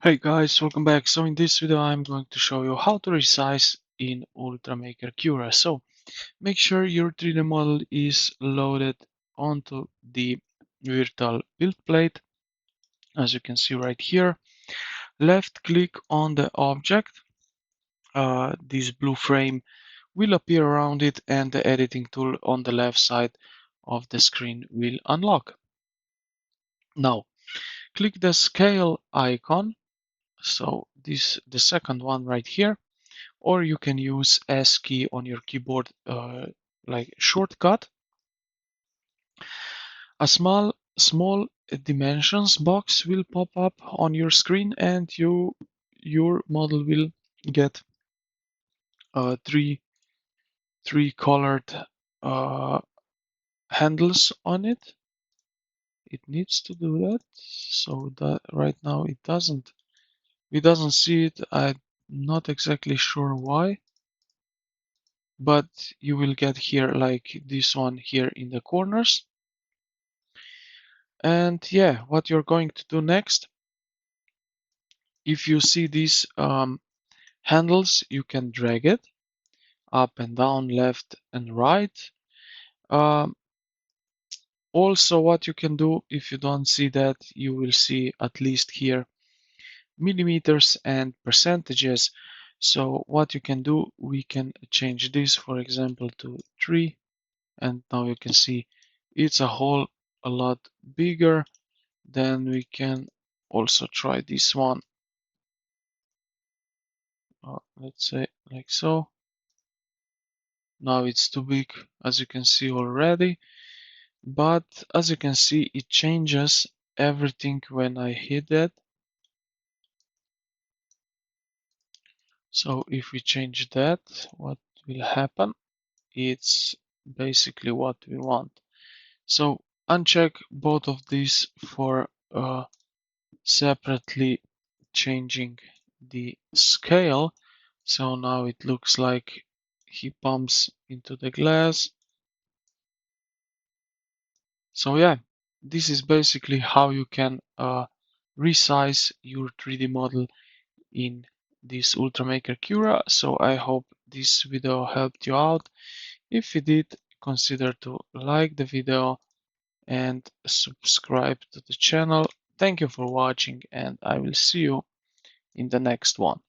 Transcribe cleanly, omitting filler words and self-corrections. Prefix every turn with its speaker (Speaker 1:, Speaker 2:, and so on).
Speaker 1: Hey guys, welcome back. So in this video I'm going to show you how to resize in Ultimaker Cura. So make sure your 3D model is loaded onto the virtual build plate, as you can see right here. Left click on the object. This blue frame will appear around it and the editing tool on the left side of the screen will unlock. Now click the scale icon. So the second one right here, or you can use S key on your keyboard like shortcut. A small dimensions box will pop up on your screen and your model will get three colored uh, handles on it. It needs to do that, so that right now it doesn't. We doesn't see it. I'm not exactly sure why, but you will get here like this one here in the corners. And yeah, what you're going to do next, if you see these handles, you can drag it up and down, left and right. Um, Also, what you can do, if you don't see that, you will see at least here millimeters and percentages. So what you can do, we can change this, for example, to 3, and now you can see it's a lot bigger. Then we can also try this one. Let's say like so. Now it's too big, as you can see already, but as you can see it changes everything when I hit that. So if we change that, what will happen? It's basically what we want. So uncheck both of these for separately changing the scale. So now it looks like he bumps into the glass. So yeah, this is basically how you can resize your 3D model in this Ultimaker Cura. So I hope this video helped you out. If it did, consider to like the video and subscribe to the channel. Thank you for watching and I will see you in the next one.